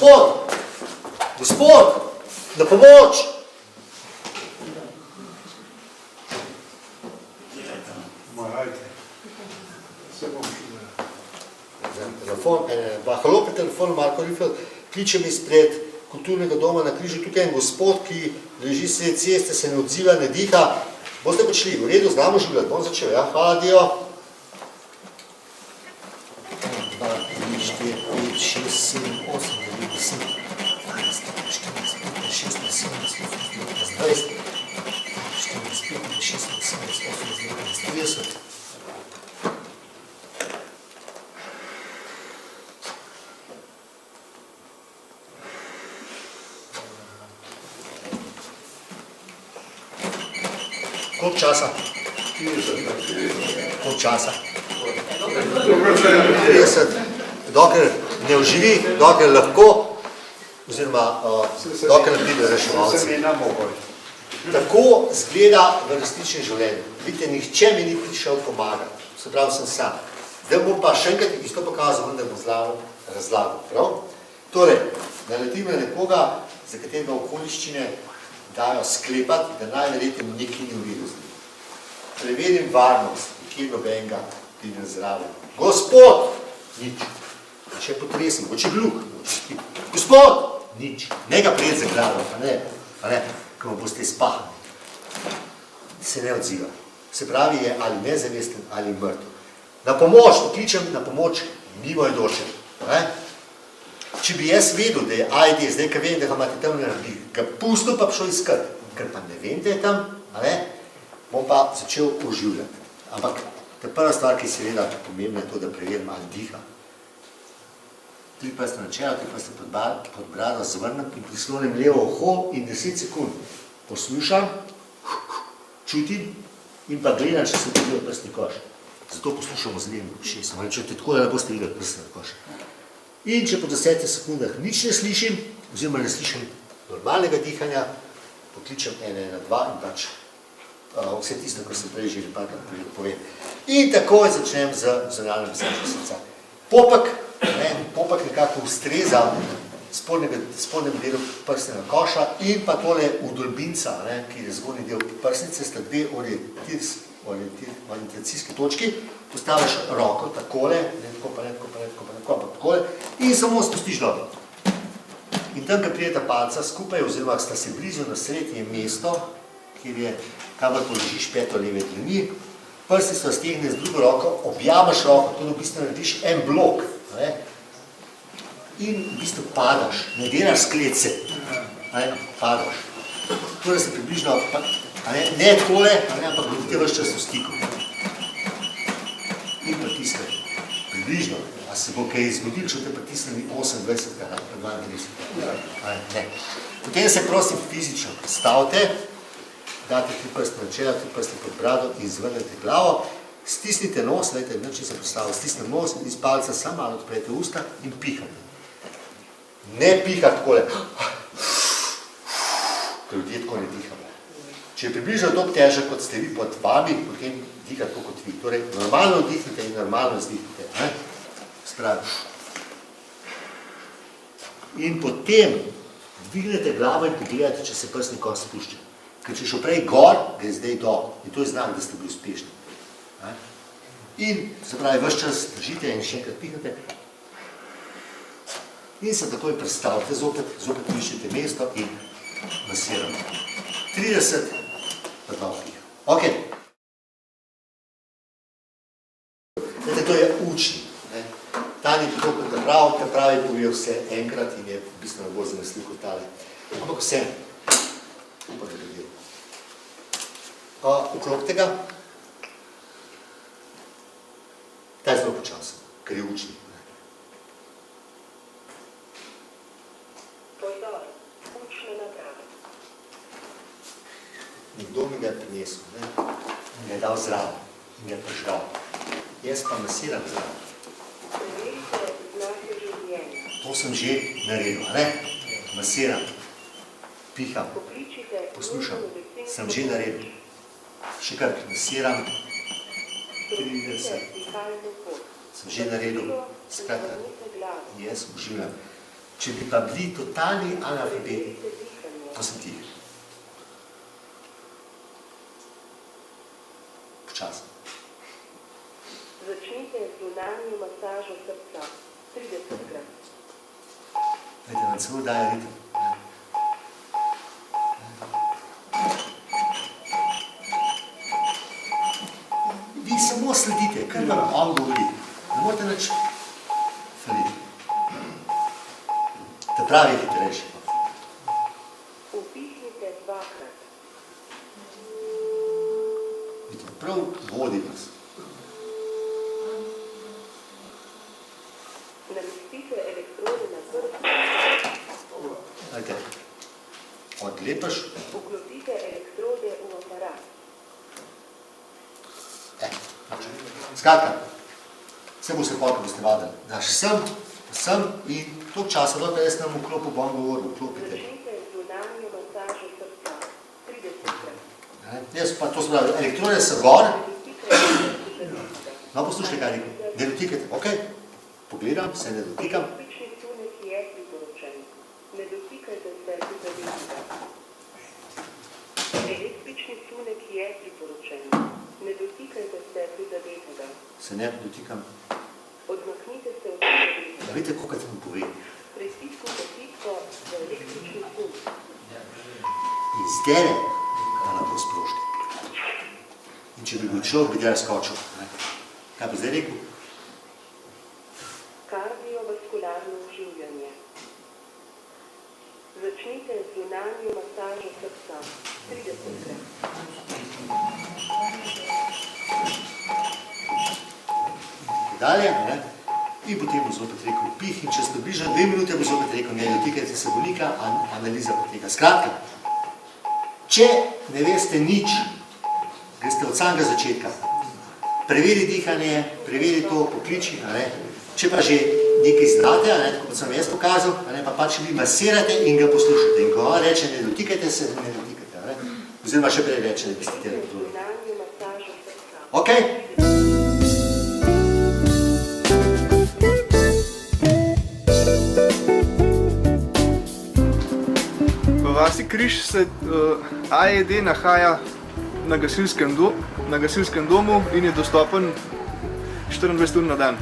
Gospod! Gospod! Na pomoč! Telefon, halo pri telefonu, Marko Rifel, kličem izpred kulturnega doma na Križu, tukaj je en gospod, ki leži sred ceste, se ne odziva, ne diha. Boste prišli, v redu, znamo življati, bom začel, ja, hvala, Dio. 2, 3, 4, 5, 6, 7, 8, 9, 10, 12, 14, 15, 16, 17, 18, 19, 20, 14, 15, 16, 17, 18, 19, 30. Koliko časa? Koliko časa? 30. Dokler ne oživi, dokler lahko, oziroma dokler ne pride reševalci. Tako zgleda v resničnem življenju. Vidite, nihče mi ni prišel pomagati. Se pravi, sem sam. Zdaj bom pa še enkrat isto pokazal, vendar bom razlagal. Prav? Torej, naletim na nekoga, za katerega okoliščine dajo sklepati, da najverjetno nekaj ni v redu z njim. Preverim varnost, kjer nobenega pride zraven. Gospod! Nič. Če potresem, boče gluh, boče spi. Gospod! Nič. Ne ga prijeti za glavo, pa ne, ko mu boste izpahani. Se ne odziva. Se pravi, je ali nezavesten, ali mrtev. Na pomoč, pokličem na pomoč mimoidoče. Če bi jaz vedel, da je AID, zdaj, ker vem, da ga imate tam naredi, ga pustil pa šel iskat, ker pa ne vem, da je tam, bom pa začel oživljati. Ampak ta prva stvar, ki je seveda pomembna, je to, da preverim, ali diha. 3 prste na čelo, 3 prste pod brado, zvrnem in prislonim levo uho in 10 sekund poslušam, čutim in pa gledam, če sem videl prstni koš. Zato poslušamo z levim ušesom, ali čujete tako, da ne boste videli prstni koš. In če po 10 sekundah nič ne slišim, oziroma ne slišim normalnega dihanja, pokličem 112 in pač vse tisto, kar sem prej že parkrat povem. In takoj začnem z zonalnim masažem srca. Popek nekako ustreza spodnjem delu prstnega koša in pa tole udolbinca, ki je zgornji del prsnice, sta dve orientacijske točki, postaviš roko takole, takole, in samo spustiš dobro. In tam, ko prijeta palca skupaj, oziroma sta se blizu na sredi, je mesto, kamor položiš peto leve dlani, prsti so stegne z drugo roko, objamaš roko, to v bistvu narediš en blok, in v bistvu padaš, ne delaš sklece, padaš. Torej se približno, ne takole, ampak bodite vaš čas v stiku. In pritiskaj, približno, a se bo kaj zgodil, če te pritisnili 28, 32, ne. Potem se prosim fizično predstavite, date 3 prste na čelo, 3 prste pod brado in zvrnete glavo, stisnite nos, če se predstavite, stisnite nos in iz palca samo malo odprete usta in pihate. Ne pihati takole, ker ljudje tako ne dihamo. Če je približno toliko težek, kot ste vi pod vami, potem dihate tako kot vi. Torej, normalno vdihnite in normalno izdihnite. Spravi. In potem dvignete glavo in pogledate, če se prsni kost spušča. Ker če šel prej gor, gre zdaj dol. In to je znak, da ste bili uspešni. In se pravi, ves čas držite in še enkrat pihnete. In se takoj predstavite, zopet iščete mesto in masirate. 30, pa 2 vdih. Ok. To je učni. Ta ni tako kot prav, ker pravi povije vse enkrat in je bistveno bolj zanesljiv kot tale. Ampak vse, upam, da gledil. Okrog tega, ta je zelo počasen, ker je učni. Nekdo mi ga je prinesel, in ga je dal zraven, in ga je prižgal. Jaz pa masiram zraven. To sem že naredil, masiram, piham, poslušam, sem že naredil. Še kar masiram, 30, sem že naredil, skratka, jaz uživljam. Če bi pa bili totalni analfabeti, pa sem tih. Počasno. Začnite z zunanjo masažo srca 30-krat. Vete, nam celo daje ritem. Vi samo sledite, kar vam on govori. Ne morate nič faliti. Ta pravi hitrejši. Upihnite 2-krat. Vidite, prav vodi vas. Namestite elektrode na prst. Dajte, odlepaš. Vklopite elektrode v aparat. Skratka, vse bo se pol, ko boste vadili. Daš sem in toliko časa, dokaj jaz nam vklopu bom govoril, vklopite. Začnite z zunanjo masažo srca 30-krat. Jaz pa to se pravi, elektrode so gor. No, poslušajte, kaj rekel. Ne dotikajte, ok. Pogledam, se ne dotikam. Električni sunek je priporočen. Ne dotikajte se prizadetega. Električni sunek je priporočen. Ne dotikajte se prizadetega. Se ne dotikam. Odmaknite se od prizadetega. Ja, vidite, koliko vam pove. Pritisnite tipko za električni sunek. In zdaj ga lahko sprošite. In če bi bil človek, bi tega skočil. Kaj bi zdaj rekel? Kardiovaskularno oživljanje. Začnite z zunanjo masažo srca 30-krat. Dalje, ne? In potem bo zopet rekel pih in čez približno 2 minute bo zopet rekel, ne dotikajte se bolnika, analiza poteka. Skratka, če ne veste nič, greste od samega začetka. Preveri dihanje, preveri to, pokliči, ne? Če pa že nekaj znate, tako kot sem jaz pokazal, pa pač vi masirate in ga poslušate. In ko on reče, ne dotikajte se, ne dotikajte. Oziroma še prej reče, ne pustite elektrode. Ok? V vasi Križ se AED nahaja na gasilskem domu in je dostopen 24 ur na dan.